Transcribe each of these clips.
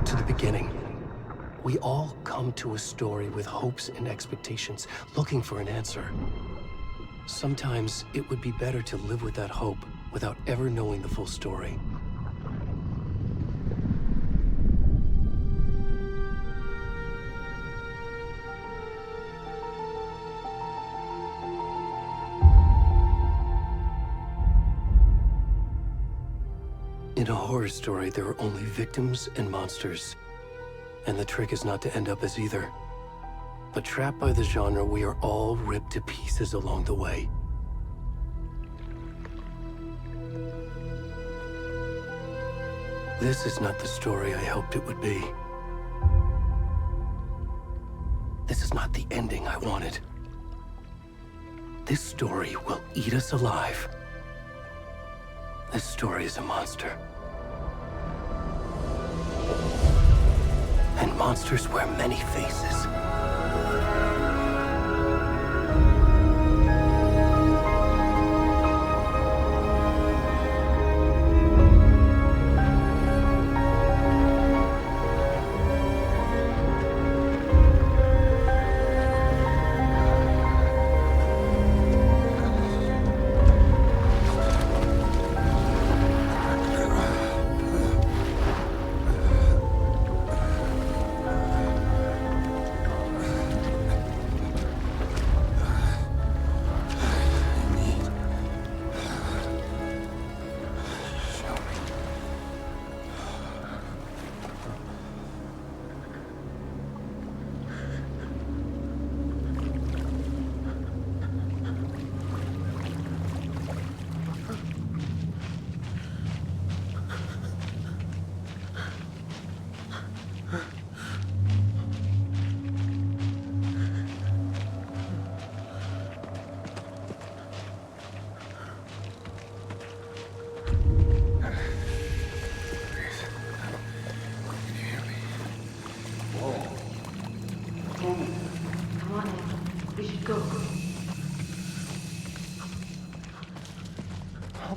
back to the beginning. We all come to a story with hopes and expectations, looking for an answer. Sometimes it would be better to live with that hope without ever knowing the full story. In a horror story, there are only victims and monsters. And the trick is not to end up as either. But trapped by the genre, we are all ripped to pieces along the way. This is not the story I hoped it would be. This is not the ending I wanted. This story will eat us alive. This story is a monster. And monsters wear many faces.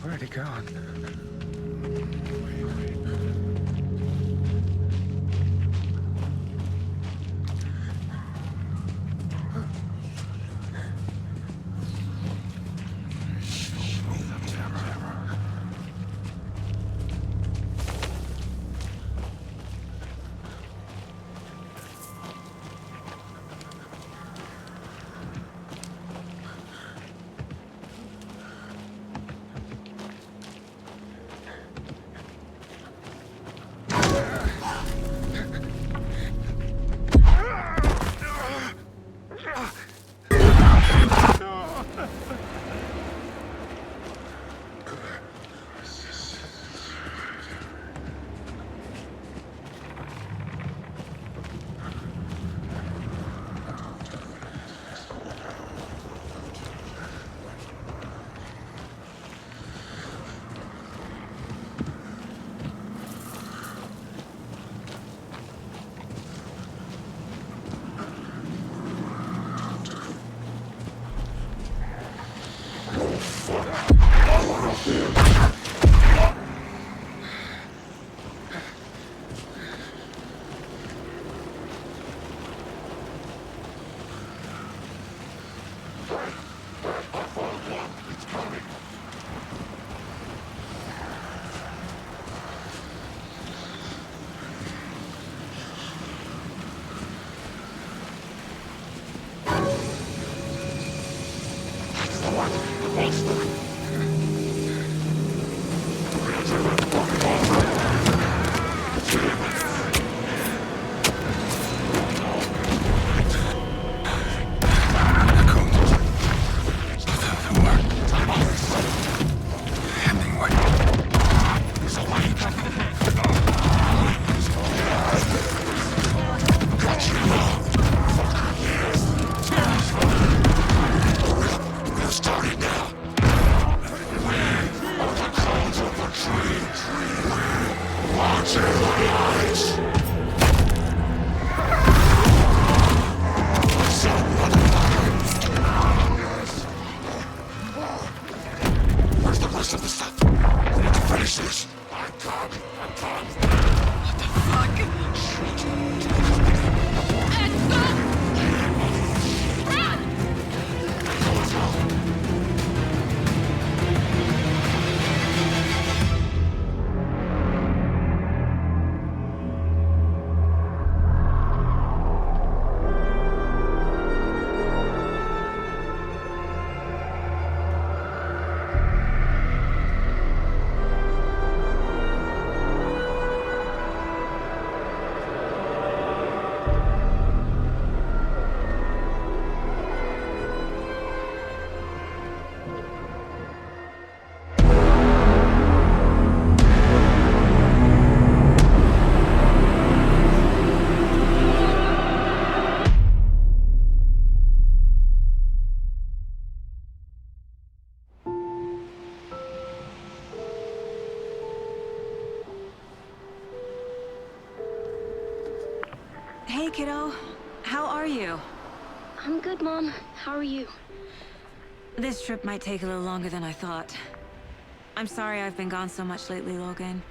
Already gone. What the fuck? Hey, kiddo. How are you? I'm good, Mom. How are you? This trip might take a little longer than I thought. I'm sorry I've been gone so much lately, Logan.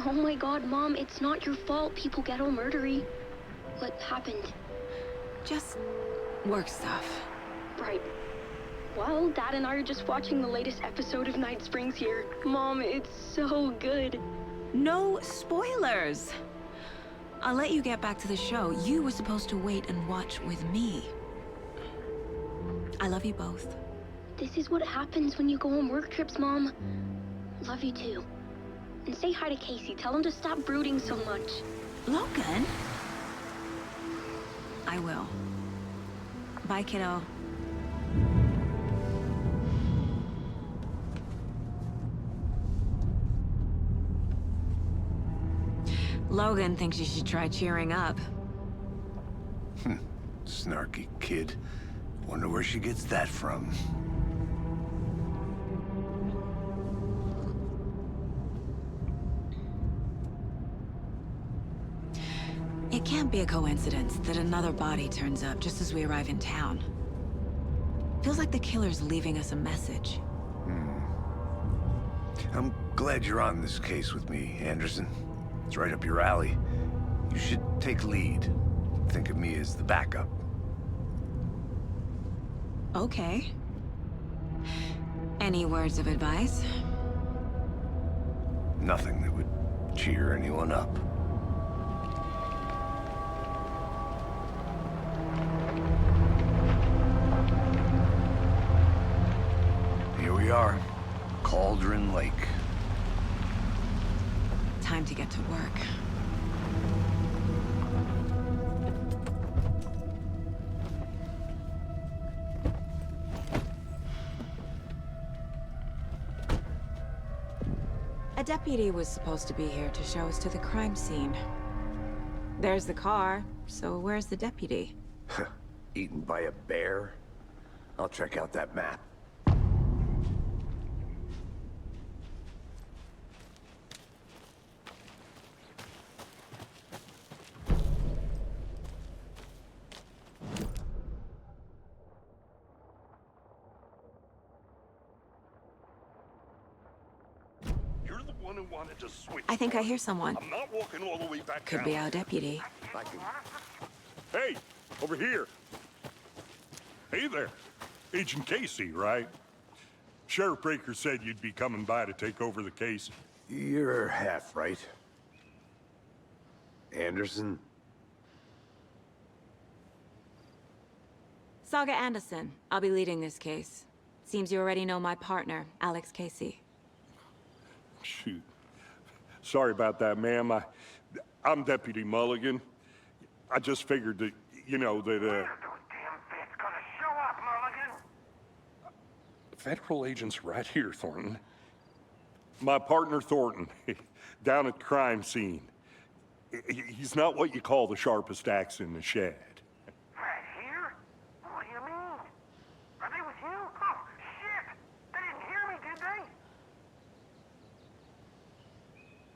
Oh my god, Mom, it's not your fault people get all murdery. What happened? Just work stuff. Right. Well, Dad and I are just watching the latest episode of Night Springs here. Mom, it's so good. No spoilers! I'll let you get back to the show. You were supposed to wait and watch with me. I love you both. This is what happens when you go on work trips, Mom. Love you too. And say hi to Casey. Tell him to stop brooding so much. Logan? I will. Bye, kiddo. Logan thinks you should try cheering up. Snarky kid. Wonder where she gets that from. It can't be a coincidence that another body turns up just as we arrive in town. Feels like the killer's leaving us a message. I'm glad you're on this case with me, Anderson. It's right up your alley. You should take lead. Think of me as the backup. Okay. Any words of advice? Nothing that would cheer anyone up. Here we are. Cauldron Lake. Time to get to work. A deputy was supposed to be here to show us to the crime scene. There's the car, so where's the deputy? Eaten by a bear? I'll check out that map. Who wanted to switch. I think I hear someone. I'm not walking all the way back Could down. be our deputy. Hey, over here. Hey there. Agent Casey, right? Sheriff Breaker said you'd be coming by to take over the case. You're half right. Anderson? Saga Anderson. I'll be leading this case. Seems you already know my partner, Alex Casey. Shoot. Sorry about that, ma'am. I'm Deputy Mulligan. I just figured that, you know, that, When are those damn feds gonna show up, Mulligan? Federal agent's right here, Thornton. My partner, Thornton, down at the crime scene. He's not what you call the sharpest axe in the shed. Right here? What do you mean? Are they with you? Oh, shit! They didn't hear me, did they?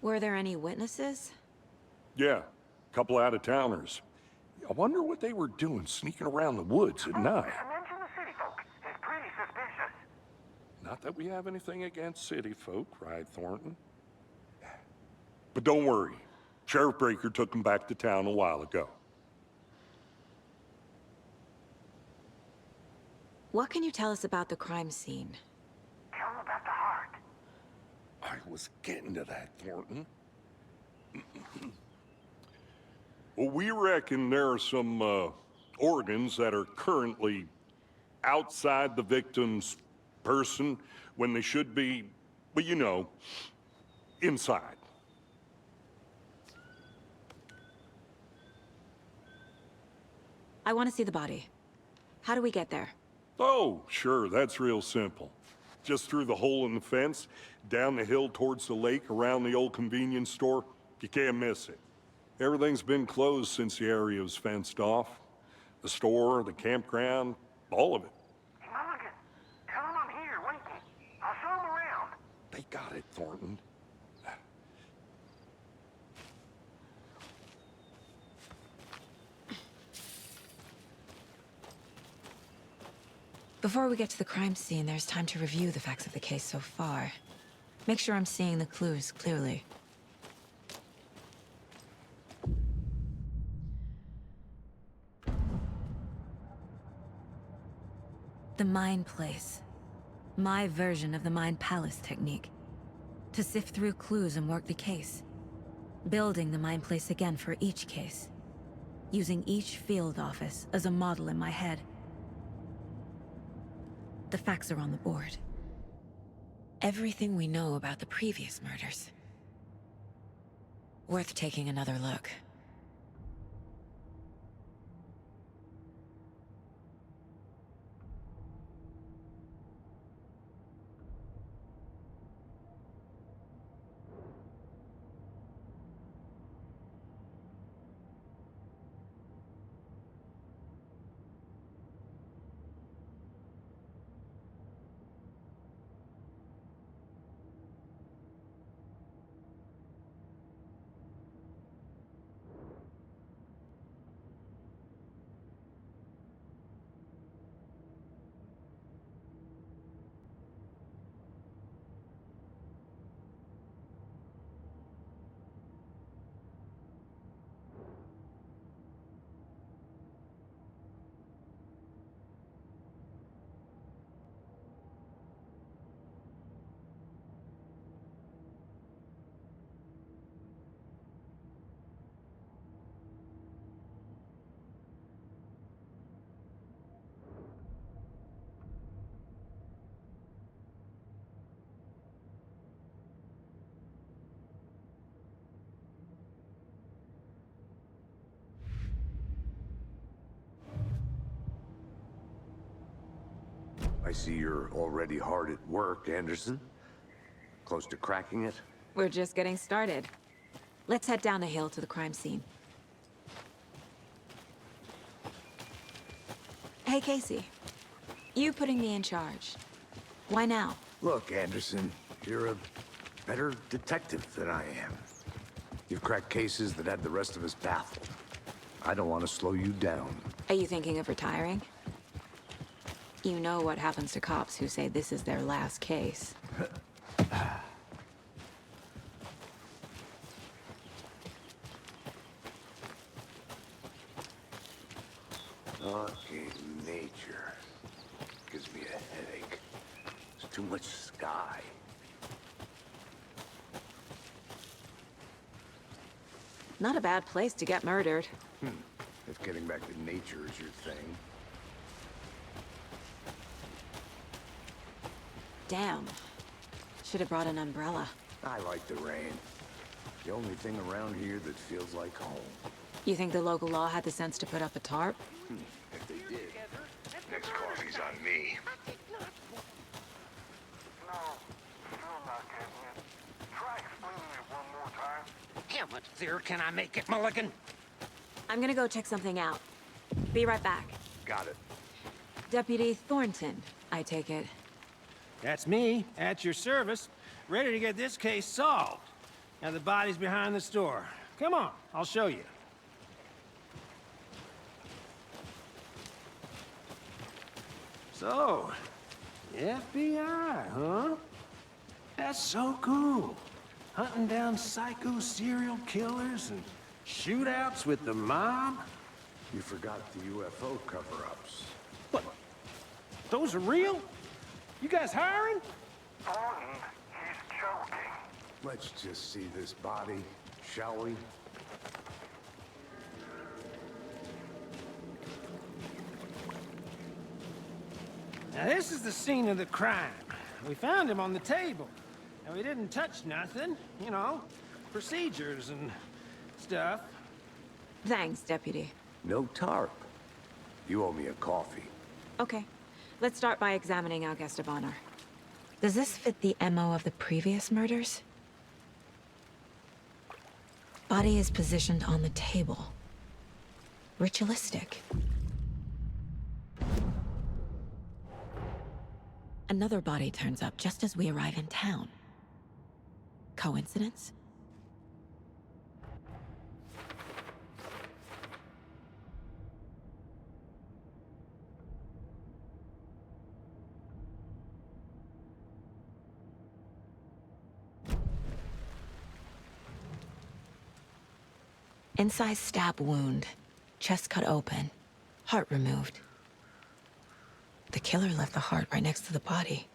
Were there any witnesses? Yeah, a couple out-of-towners. I wonder what they were doing sneaking around the woods at night. Mention the city folk. It's pretty suspicious. Not that we have anything against city folk, right, Thornton? But don't worry. Sheriff Breaker took them back to town a while ago. What can you tell us about the crime scene? Tell them about the heart. I was getting to that, Thornton. Well, we reckon there are some organs that are currently outside the victim's person when they should be, well, you know, inside. I want to see the body. How do we get there? Oh, sure, that's real simple. Just through the hole in the fence, down the hill towards the lake, around the old convenience store. You can't miss it. Everything's been closed since the area was fenced off. The store, the campground, all of it. Hey, Mulligan, tell them I'm here, waiting. I'll show them around. They got it, Thornton. Before we get to the crime scene, there's time to review the facts of the case so far. Make sure I'm seeing the clues clearly. The Mind Place. My version of the Mind Palace technique. To sift through clues and work the case. Building the Mind Place again for each case. Using each field office as a model in my head. The facts are on the board. Everything we know about the previous murders. Worth taking another look. I see you're already hard at work, Anderson. Close to cracking it? We're just getting started. Let's head down the hill to the crime scene. Hey, Casey. You putting me in charge. Why now? Look, Anderson, you're a better detective than I am. You've cracked cases that had the rest of us baffled. I don't want to slow you down. Are you thinking of retiring? You know what happens to cops who say this is their last case. Okay, nature. Gives me a headache. There's too much sky. Not a bad place to get murdered. If getting back to nature is your thing. Damn. Should have brought an umbrella. I like the rain. The only thing around here that feels like home. You think the local law had the sense to put up a tarp? If they did, next coffee's on me. No, still not getting it. Try explaining it one more time. How much clearer can I make it, Mulligan? I'm gonna go check something out. Be right back. Got it. Deputy Thornton, I take it. That's me, at your service, ready to get this case solved. Now the body's behind the store. Come on, I'll show you. So, FBI, huh? That's so cool. Hunting down psycho serial killers and shootouts with the mob. You forgot the UFO cover-ups. What? Those are real? You guys hiring? Thornton, he's joking. Let's just see this body, shall we? Now this is the scene of the crime. We found him on the table. And we didn't touch nothing, you know, procedures and stuff. Thanks, Deputy. No tarp. You owe me a coffee. Okay. Let's start by examining our guest of honor. Does this fit the MO of the previous murders? Body is positioned on the table. Ritualistic. Another body turns up just as we arrive in town. Coincidence? Incised stab wound, chest cut open, heart removed. The killer left the heart right next to the body.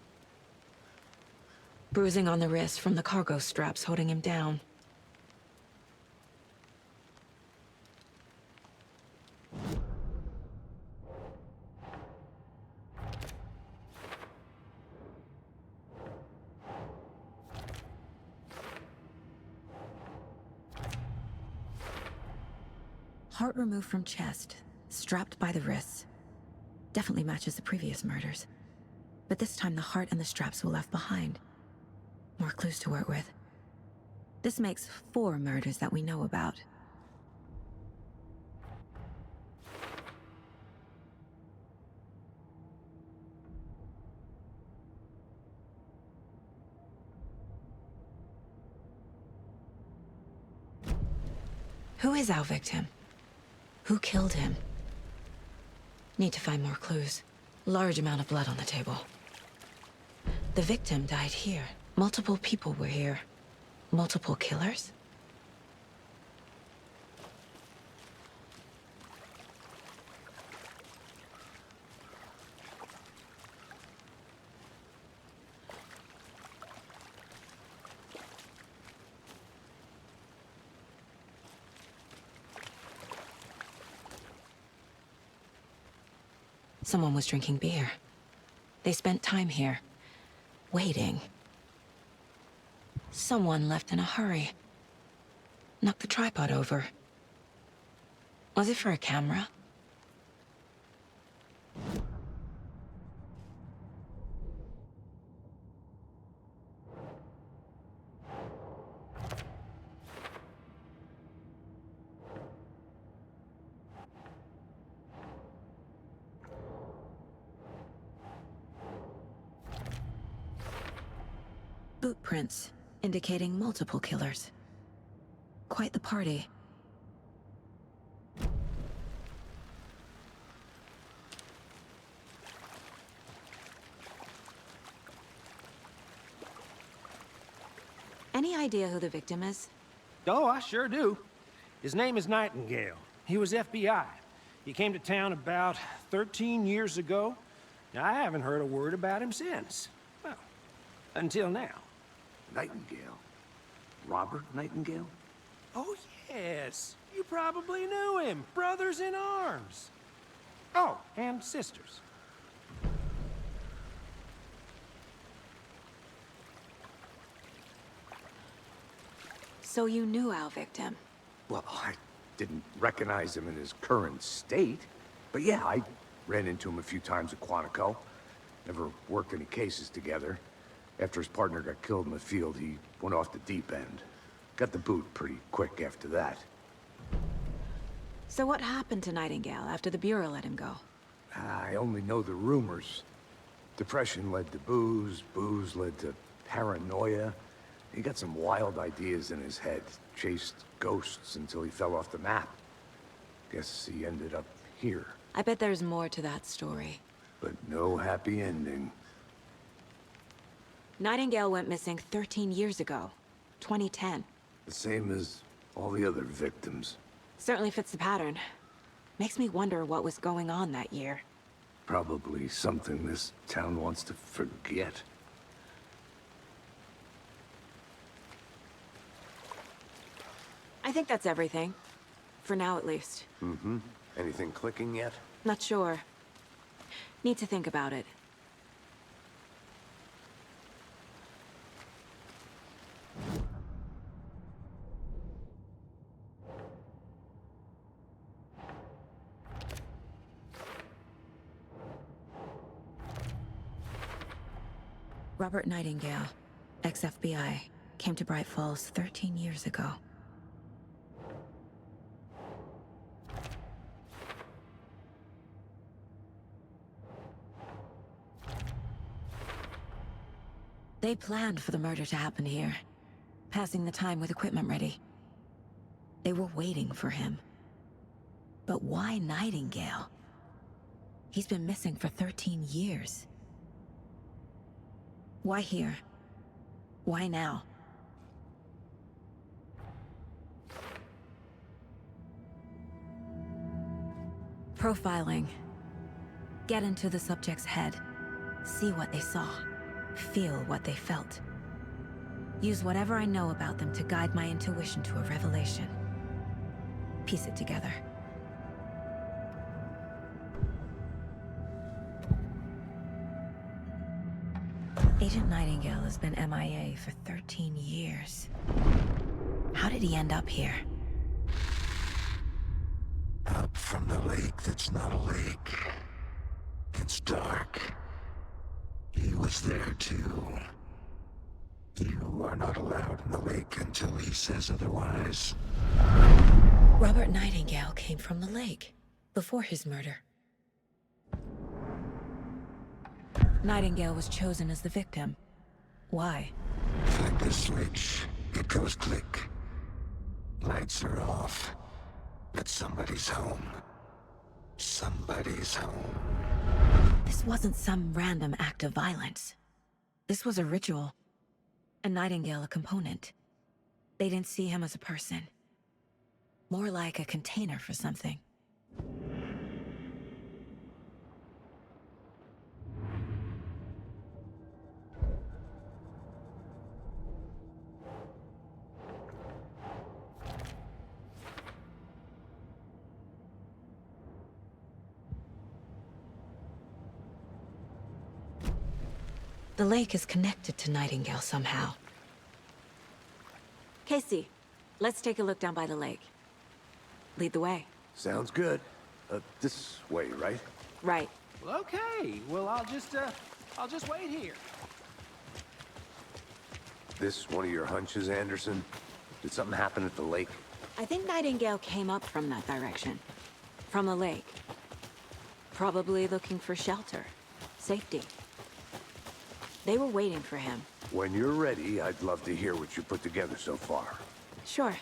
Bruising on the wrist from the cargo straps holding him down. Heart removed from chest, strapped by the wrists. Definitely matches the previous murders. But this time the heart and the straps were left behind. More clues to work with. This makes 4 murders that we know about. Who is our victim? Who killed him? Need to find more clues. Large amount of blood on the table. The victim died here. Multiple people were here. Multiple killers? Someone was drinking beer. They spent time here, waiting. Someone left in a hurry. Knocked the tripod over. Was it for a camera? Boot prints, indicating multiple killers. Quite the party. Any idea who the victim is? Oh, I sure do. His name is Nightingale. He was FBI. He came to town about 13 years ago. I haven't heard a word about him since. Well, until now. Nightingale? Robert Nightingale? Oh, yes. You probably knew him. Brothers in arms. Oh, and sisters. So you knew our victim? Well, I didn't recognize him in his current state. But yeah, I ran into him a few times at Quantico. Never worked any cases together. After his partner got killed in the field, he went off the deep end. Got the boot pretty quick after that. So what happened to Nightingale after the Bureau let him go? I only know the rumors. Depression led to booze, booze led to paranoia. He got some wild ideas in his head, chased ghosts until he fell off the map. Guess he ended up here. I bet there's more to that story. But no happy ending. Nightingale went missing 13 years ago, 2010. The same as all the other victims. Certainly fits the pattern. Makes me wonder what was going on that year. Probably something this town wants to forget. I think that's everything. For now, at least. Mm-hmm. Anything clicking yet? Not sure. Need to think about it. Robert Nightingale, ex-FBI, came to Bright Falls 13 years ago. They planned for the murder to happen here, passing the time with equipment ready. They were waiting for him. But why Nightingale? He's been missing for 13 years. Why here? Why now? Profiling. Get into the subject's head. See what they saw. Feel what they felt. Use whatever I know about them to guide my intuition to a revelation. Piece it together. Agent Nightingale has been MIA for 13 years. How did he end up here? Up from the lake that's not a lake. It's dark. He was there too. You are not allowed in the lake until he says otherwise. Robert Nightingale came from the lake, before his murder. Nightingale was chosen as the victim. Why? Flick the switch. It goes click. Lights are off. But somebody's home. Somebody's home. This wasn't some random act of violence. This was a ritual. And Nightingale a component. They didn't see him as a person. More like a container for something. The lake is connected to Nightingale somehow. Casey, let's take a look down by the lake. Lead the way. Sounds good. This way, right? Right. Well, okay. Well, I'll just wait here. This one of your hunches, Anderson? Did something happen at the lake? I think Nightingale came up from that direction. From the lake. Probably looking for shelter. Safety. They were waiting for him. When you're ready, I'd love to hear what you put together so far. Sure.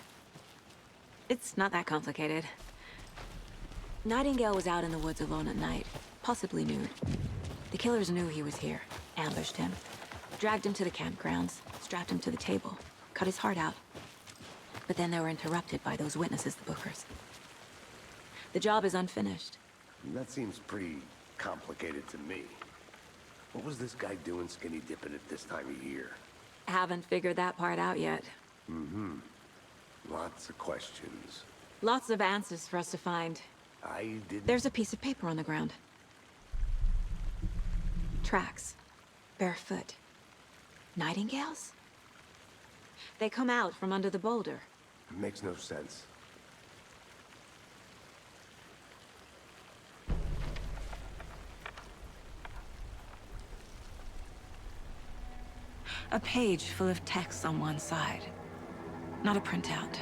It's not that complicated. Nightingale was out in the woods alone at night, possibly nude. The killers knew he was here, ambushed him, dragged him to the campgrounds, strapped him to the table, cut his heart out. But then they were interrupted by those witnesses, the Bookers. The job is unfinished. That seems pretty complicated to me. What was this guy doing skinny dipping at this time of year? Haven't figured that part out yet. Mm-hmm. Lots of questions. Lots of answers for us to find. I didn't... There's a piece of paper on the ground. Tracks. Barefoot. Nightingales? They come out from under the boulder. Makes no sense. A page full of text on one side. Not a printout.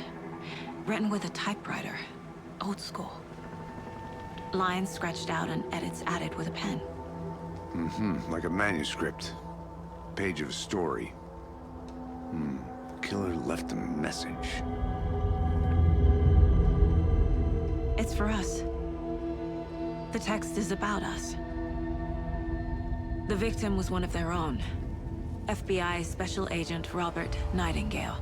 Written with a typewriter. Old school. Lines scratched out and edits added with a pen. Mm-hmm. Like a manuscript. Page of a story. Killer left a message. It's for us. The text is about us. The victim was one of their own. FBI Special Agent Robert Nightingale.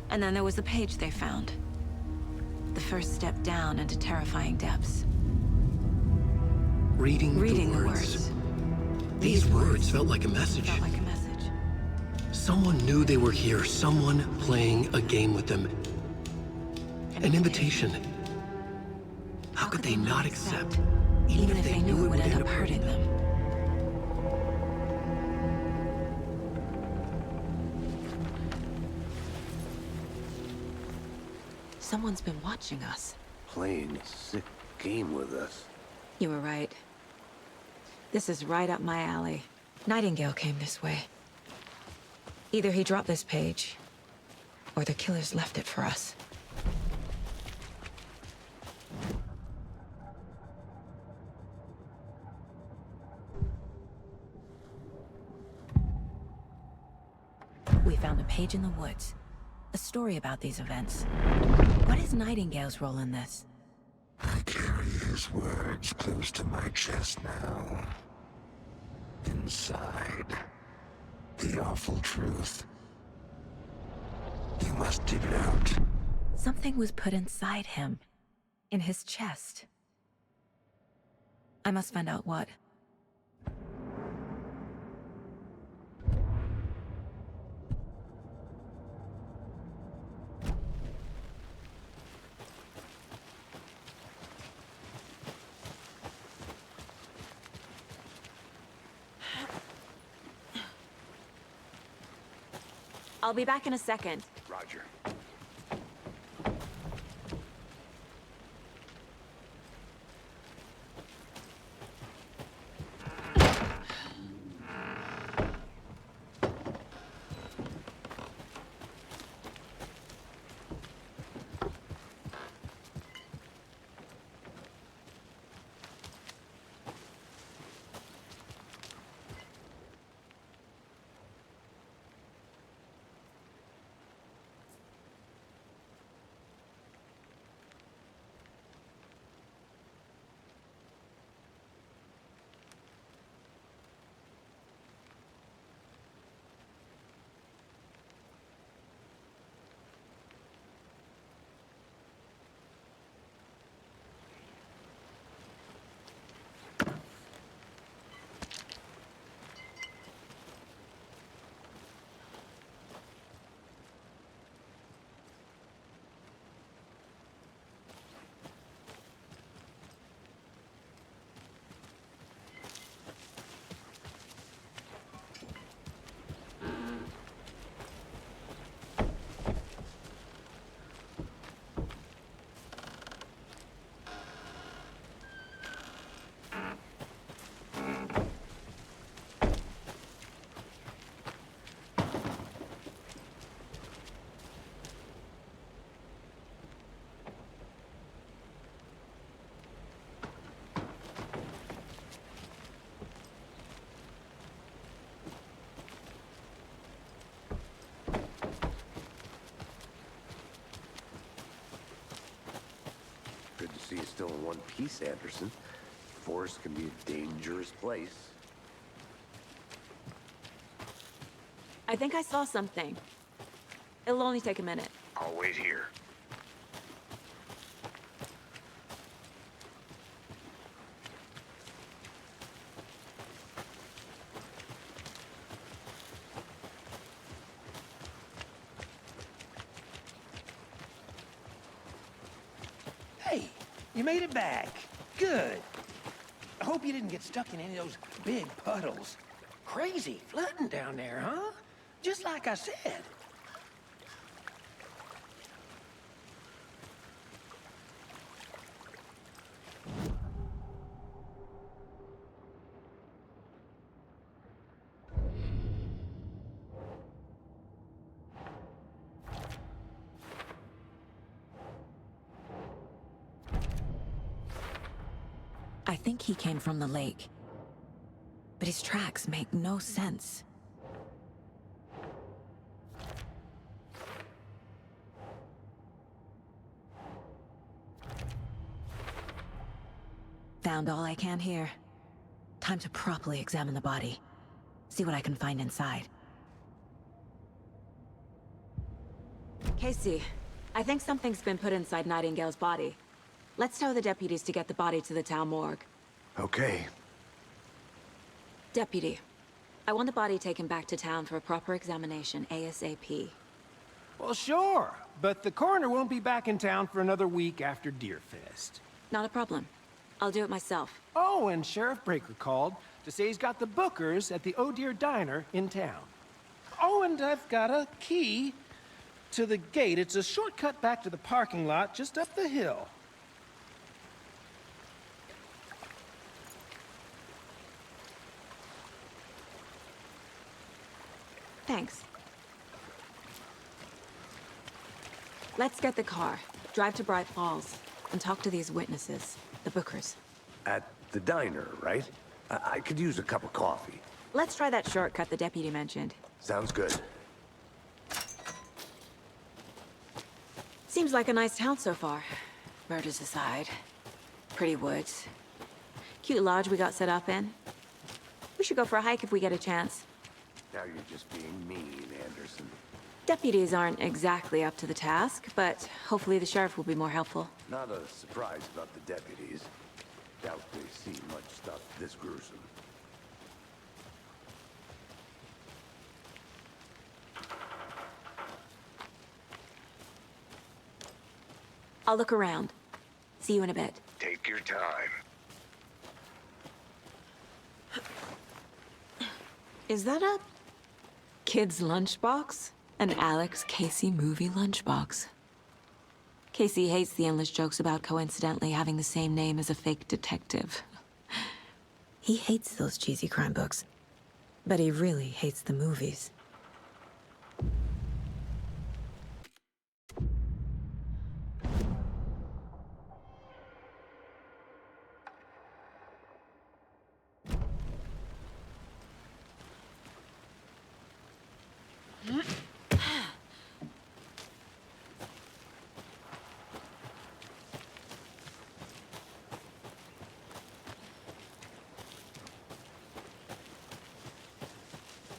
And then there was the page they found. The first step down into terrifying depths. Reading the words. These words felt like a message. Felt like a message. Someone knew they were here. Someone playing a game with them. An invitation. How could they not accept? Even if they knew it would end up hurting them. Someone's been watching us. Playing a sick game with us. You were right. This is right up my alley. Nightingale came this way. Either he dropped this page, or the killers left it for us. We found a page in the woods. A story about these events. What is Nightingale's role in this? I carry his words close to my chest now. Inside, the awful truth. You must dig it out. Something was put inside him. In his chest. I must find out what. I'll be back in a second. Roger. Good to see you still in one piece, Anderson. Forest can be a dangerous place. I think I saw something. It'll only take a minute. I'll wait here. Hey, you made it back. Good. I hope you didn't get stuck in any of those big puddles. Crazy flooding down there, huh? Just like I said. I think he came from the lake. But his tracks make no sense. Found all I can here. Time to properly examine the body. See what I can find inside. Casey, I think something's been put inside Nightingale's body. Let's tell the deputies to get the body to the town morgue. Okay. Deputy, I want the body taken back to town for a proper examination ASAP. Well, sure, but the coroner won't be back in town for another week after Deerfest. Not a problem. I'll do it myself. Oh, and Sheriff Breaker called to say he's got the Bookers at the Oh Dear Diner in town. Oh, and I've got a key to the gate. It's a shortcut back to the parking lot just up the hill. Thanks. Let's get the car, drive to Bright Falls, and talk to these witnesses, the Bookers. At the diner, right? I could use a cup of coffee. Let's try that shortcut the deputy mentioned. Sounds good. Seems like a nice town so far. Murders aside. Pretty woods. Cute lodge we got set up in. We should go for a hike if we get a chance. Now you're just being mean, Anderson. Deputies aren't exactly up to the task, but hopefully the sheriff will be more helpful. Not a surprise about the deputies. Doubt they see much stuff this gruesome. I'll look around. See you in a bit. Take your time. Is that a kid's lunchbox? An Alex Casey movie lunchbox. Casey hates the endless jokes about coincidentally having the same name as a fake detective. He hates those cheesy crime books, but he really hates the movies.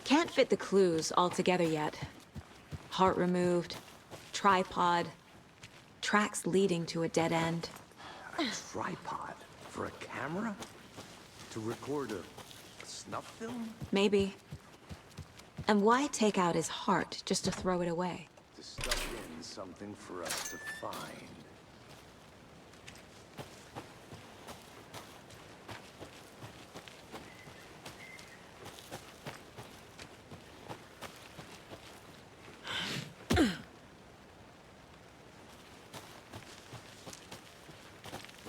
Can't fit the clues all together yet. Heart removed, tripod, tracks leading to a dead end. A tripod? For a camera? To record a snuff film? Maybe. And why take out his heart just to throw it away? To stuff in something for us to find.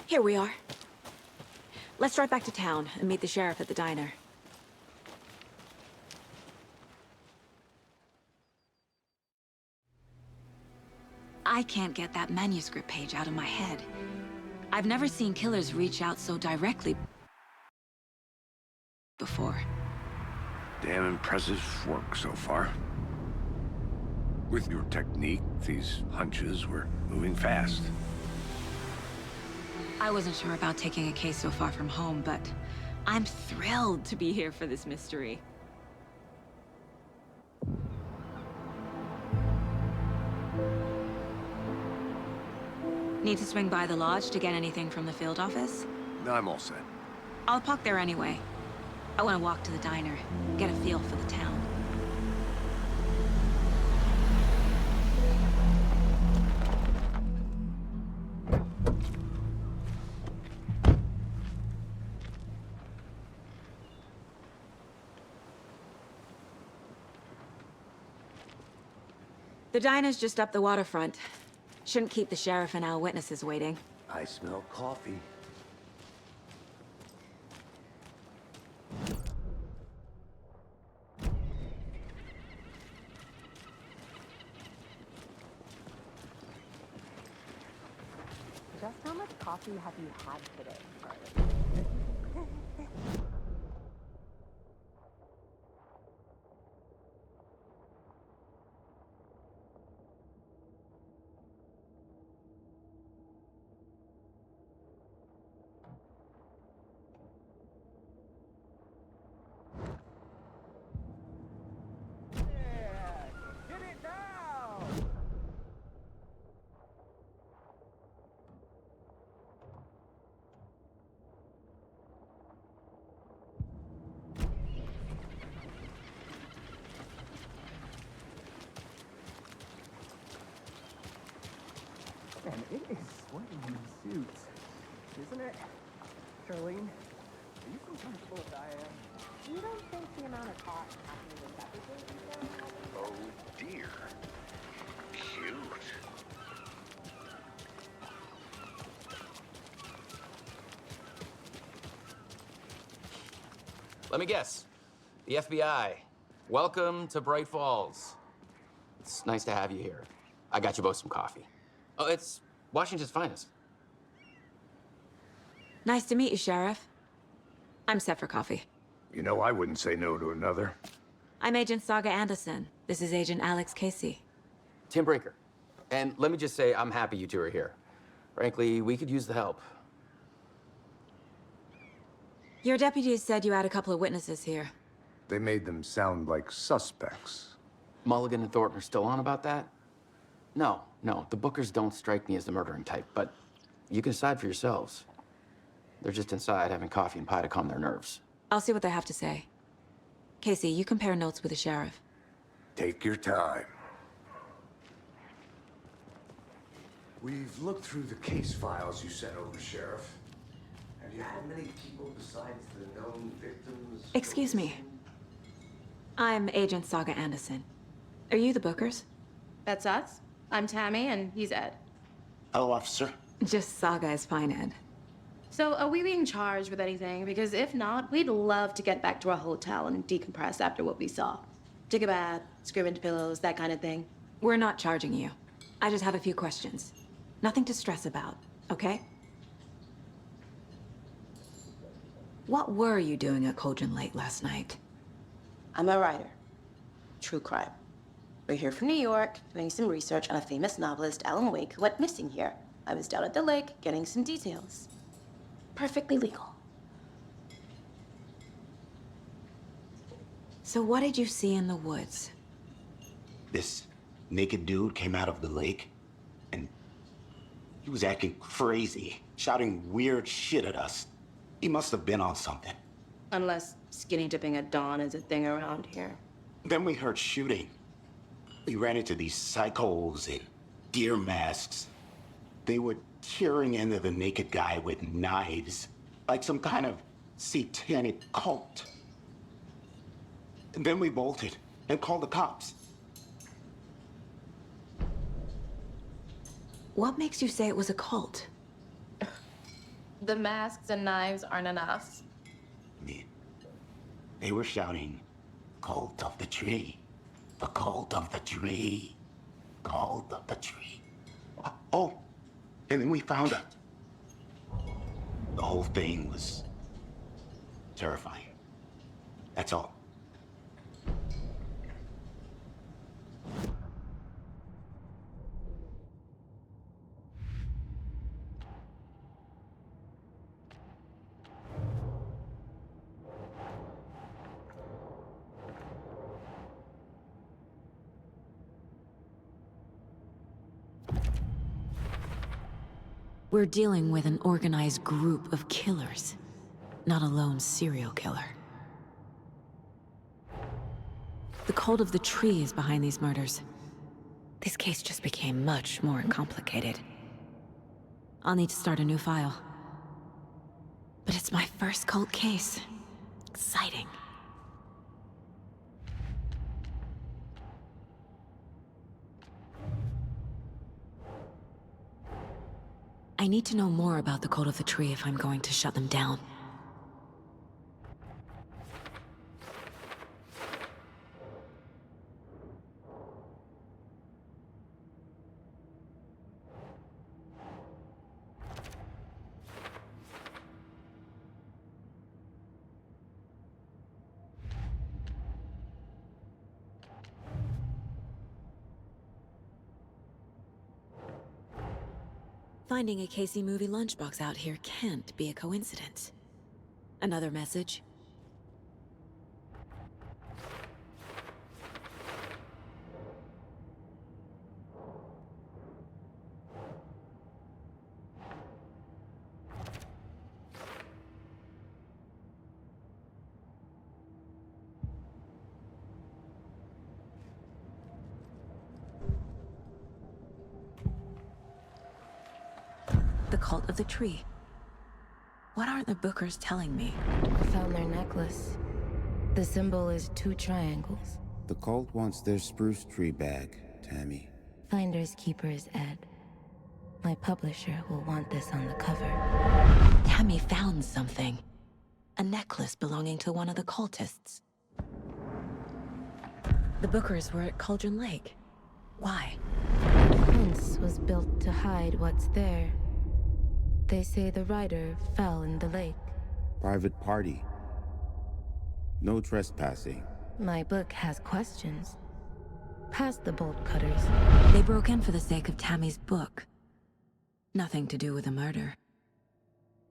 Here we are. Let's drive back to town and meet the sheriff at the diner. I can't get that manuscript page out of my head. I've never seen killers reach out so directly before. Damn impressive work so far. With your technique, these hunches were moving fast. I wasn't sure about taking a case so far from home, but I'm thrilled to be here for this mystery. Need to swing by the lodge to get anything from the field office? No, I'm all set. I'll park there anyway. I want to walk to the diner, get a feel for the town. The diner's just up the waterfront. Shouldn't keep the sheriff and our witnesses waiting. I smell coffee. Just how much coffee have you had today, Charlie? Man, it is sweaty in these suits, isn't it? Charlene, are you comfortable as I am? You don't think the amount of cost happening with everything is Oh dear. Cute. Let me guess. The FBI. Welcome to Bright Falls. It's nice to have you here. I got you both some coffee. Oh, it's Washington's finest. Nice to meet you, Sheriff. I'm set for coffee. You know, I wouldn't say no to another. I'm Agent Saga Anderson. This is Agent Alex Casey. Tim Breaker. And let me just say, I'm happy you two are here. Frankly, we could use the help. Your deputies said you had a couple of witnesses here. They made them sound like suspects. Mulligan and Thornton are still on about that? No, the Bookers don't strike me as the murdering type, but you can decide for yourselves. They're just inside having coffee and pie to calm their nerves. I'll see what they have to say. Casey, you compare notes with the sheriff. Take your time. We've looked through the case files you sent over, Sheriff. Have you had many people besides the known victims? Excuse me. I'm Agent Saga Anderson. Are you the Bookers? That's us. I'm Tammy, and he's Ed. Hello, officer. Just Saga is fine, Ed. So, are we being charged with anything? Because if not, we'd love to get back to our hotel and decompress after what we saw. Take a bath, scream into pillows, that kind of thing. We're not charging you. I just have a few questions. Nothing to stress about, okay? What were you doing at Cauldron Lake last night? I'm a writer. True crime. We're here from New York, doing some research on a famous novelist, Alan Wake, who went missing here. I was down at the lake, getting some details. Perfectly legal. So what did you see in the woods? This naked dude came out of the lake, and he was acting crazy, shouting weird shit at us. He must have been on something. Unless skinny dipping at dawn is a thing around here. Then we heard shooting. We ran into these psychos in deer masks. They were tearing into the naked guy with knives, like some kind of satanic cult. And then we bolted and called the cops. What makes you say it was a cult? The masks and knives aren't enough. They were shouting, "Cult of the tree, the cult of the tree, cult of the tree." Oh, and then we found it. The whole thing was terrifying. That's all. We're dealing with an organized group of killers, not a lone serial killer. The cult of the tree is behind these murders. This case just became much more complicated. I'll need to start a new file. But it's my first cult case. Exciting. I need to know more about the cult of the tree if I'm going to shut them down. Finding a Casey movie lunchbox out here can't be a coincidence. Another message? The cult of the tree. What aren't the Bookers telling me? I found their necklace. The symbol is 2 triangles. The cult wants their spruce tree back, Tammy. Finders keepers, Ed. My publisher will want this on the cover. Tammy found something. A necklace belonging to one of the cultists. The Bookers were at Cauldron Lake. Why? The fence was built to hide what's there. They say the rider fell in the lake. Private party. No trespassing. My book has questions. Past the bolt cutters. They broke in for the sake of Tammy's book. Nothing to do with the murder.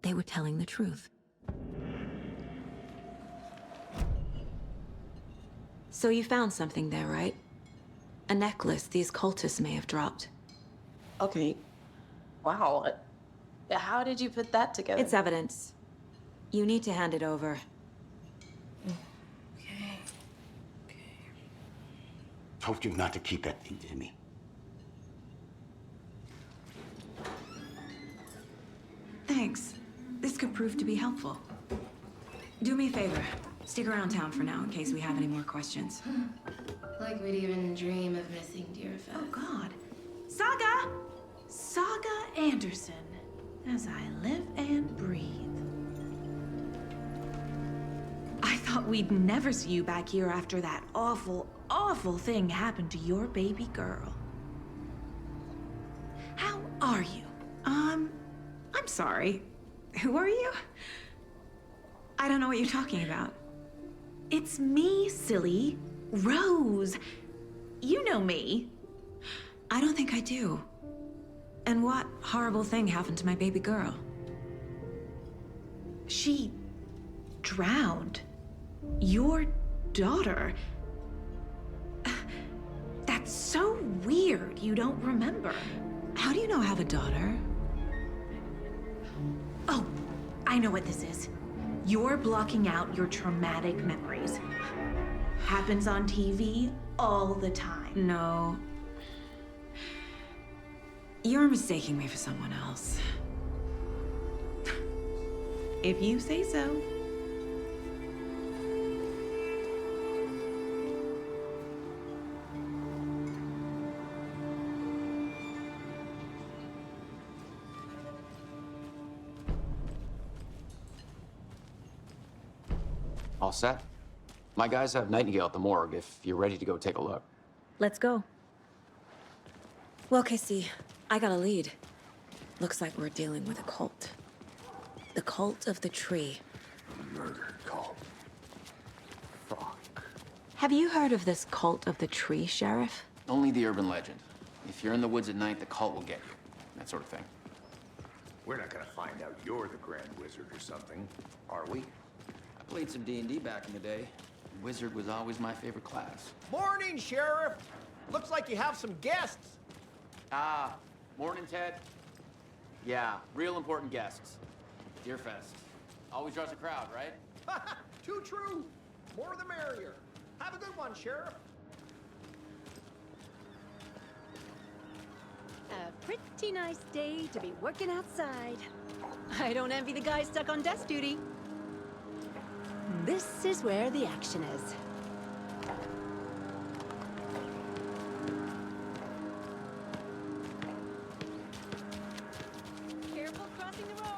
They were telling the truth. So you found something there, right? A necklace these cultists may have dropped. Okay. Wow. How did you put that together? It's evidence. You need to hand it over. Told you not to keep that thing to me. Thanks. This could prove to be helpful. Do me a favor. Stick around town for now in case we have any more questions. Like we'd even dream of missing dear Fez. Oh, God. Saga! Saga Anderson. As I live and breathe. I thought we'd never see you back here after that awful, awful thing happened to your baby girl. How are you? I'm sorry. Who are you? I don't know what you're talking about. It's me, silly. Rose. You know me. I don't think I do. And what horrible thing happened to my baby girl? She drowned. Your daughter. That's so weird you don't remember. How do you know I have a daughter? Oh, I know what this is. You're blocking out your traumatic memories. Happens on TV all the time. No. You're mistaking me for someone else. If you say so. All set? My guys have Nightingale at the morgue if you're ready to go take a look. Let's go. Well, Casey, I got a lead. Looks like we're dealing with a cult. The cult of the tree. Murder cult. Fuck. Have you heard of this cult of the tree, Sheriff? Only the urban legend. If you're in the woods at night, the cult will get you. That sort of thing. We're not gonna find out you're the Grand Wizard or something, are we? I played some D&D back in the day. Wizard was always my favorite class. Morning, Sheriff. Looks like you have some guests. Ah, morning, Ted. Yeah, real important guests. Deerfest. Always draws a crowd, right? Too true. More the merrier. Have a good one, Sheriff. A pretty nice day to be working outside. I don't envy the guy stuck on desk duty. This is where the action is. Careful crossing the road.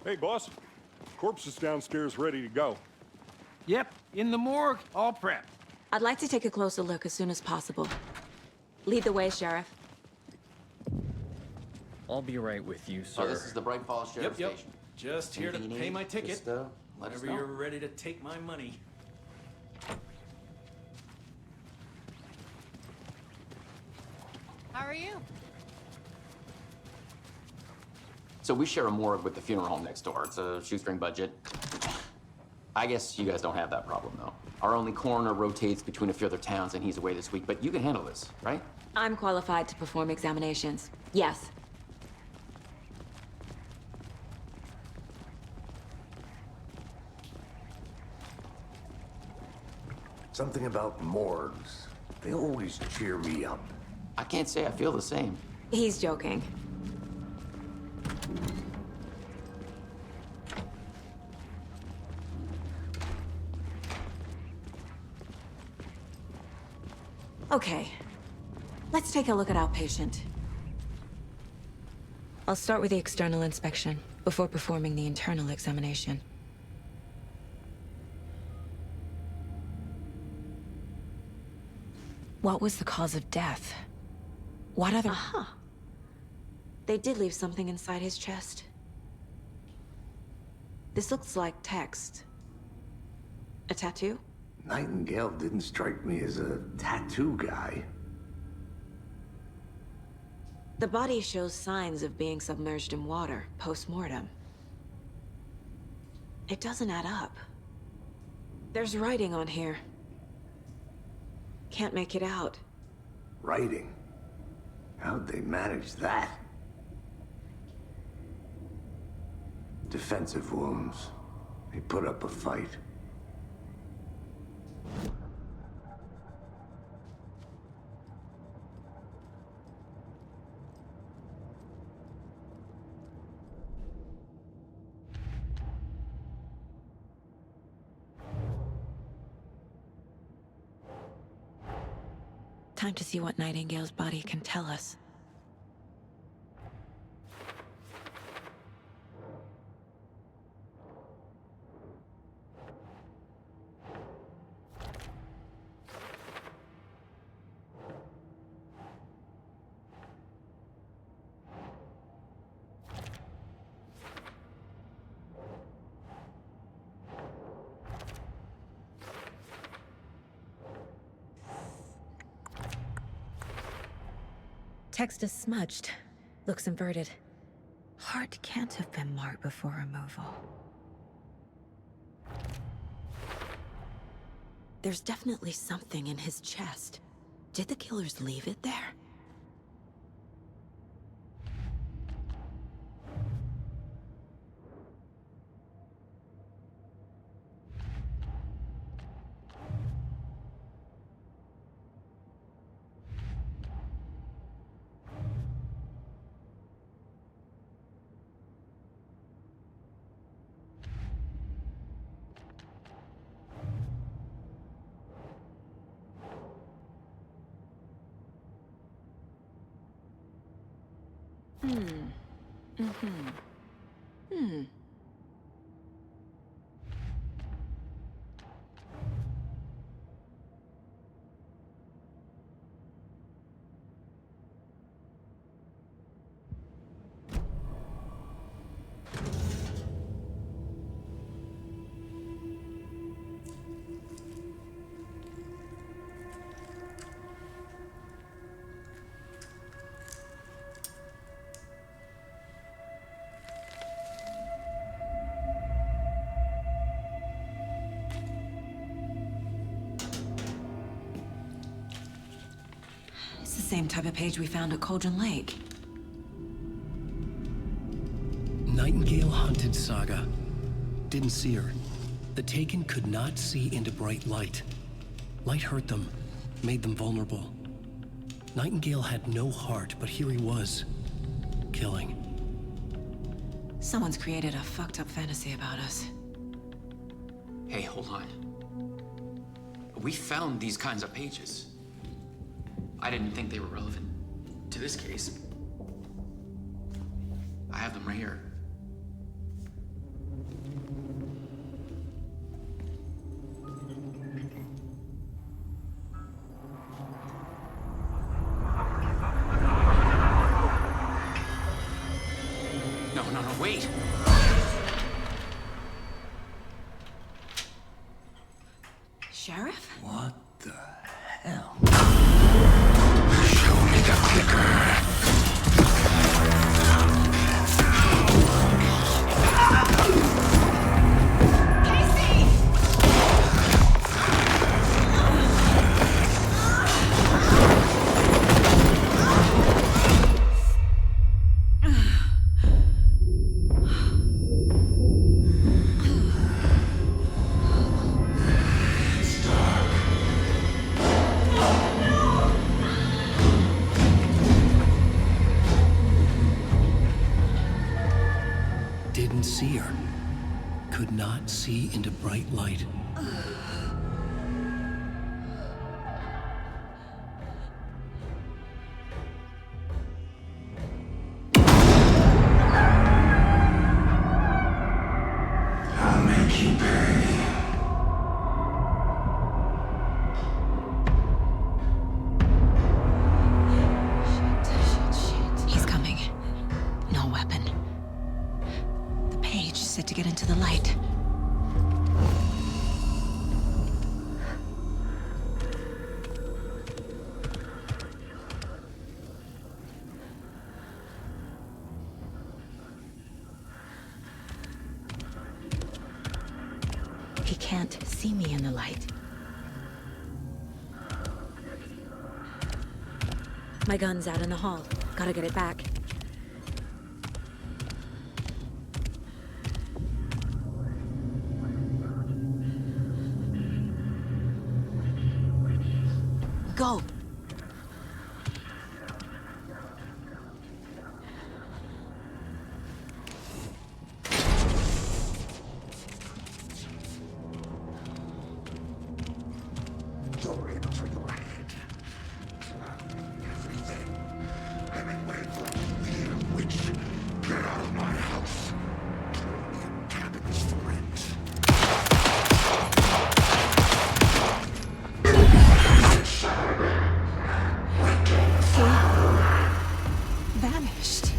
Hey, boss. Corpse is downstairs ready to go. Yep, in the morgue, all prepped. I'd like to take a closer look as soon as possible. Lead the way, Sheriff. I'll be right with you, sir. Oh, this is the Bright Falls Sheriff Yep. Station. Just here to Anything you pay need, my ticket. just, let us Whenever know. you're ready to take my money. How are you? So we share a morgue with the funeral home next door. It's a shoestring budget. I guess you guys don't have that problem, though. Our only coroner rotates between a few other towns, and he's away this week. But you can handle this, right? I'm qualified to perform examinations. Yes. Something about morgues. They always cheer me up. I can't say I feel the same. He's joking. Okay, let's take a look at outpatient. I'll start with the external inspection before performing the internal examination. What was the cause of death? What other... Aha! They did leave something inside his chest. This looks like text. A tattoo? Nightingale didn't strike me as a tattoo guy. The body shows signs of being submerged in water, post-mortem. It doesn't add up. There's writing on here. Can't make it out. Writing? How'd they manage that? Defensive wounds. They put up a fight. Time to see what Nightingale's body can tell us. Text is smudged. Looks inverted. Heart can't have been marked before removal. There's definitely something in his chest. Did the killers leave it there? Same type of page we found at Cauldron Lake. Nightingale hunted Saga. Didn't see her. The Taken could not see into bright light. Light hurt them, made them vulnerable. Nightingale had no heart, but here he was, killing. Someone's created a fucked up fantasy about us. Hey, hold on. We found these kinds of pages. I didn't think they were relevant to this case. I have them right here. No, wait! Sheriff? What the hell? Show me the clicker. Didn't see her. Could not see into bright light. I'll make you pay. Shit. He's coming. No weapon. The page said to get into the light. can't see me in the light. My gun's out in the hall. Gotta get it back. Go! Vanished.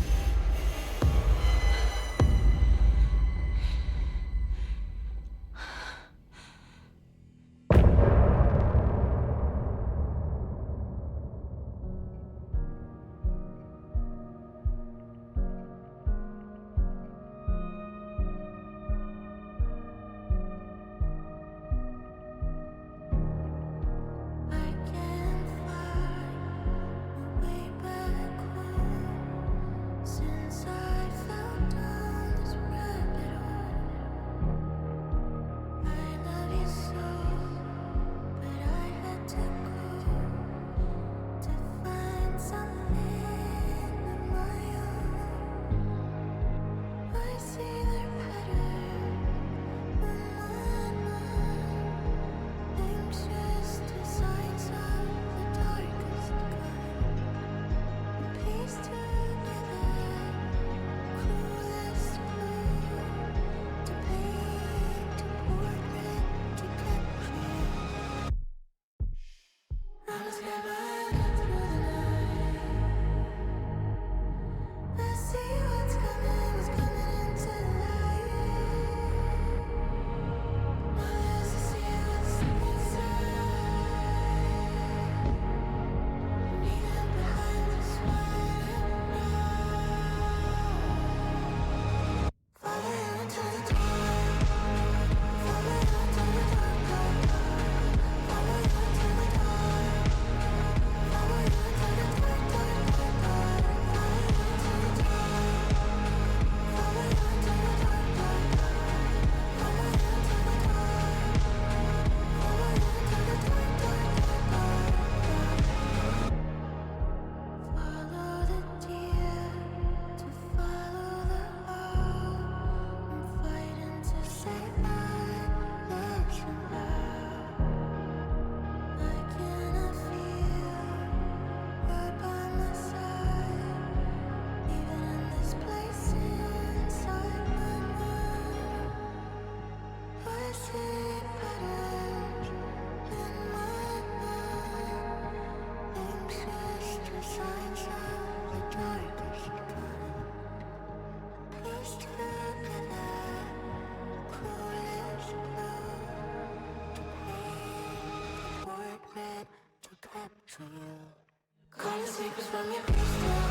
Call the secrets from your crystal.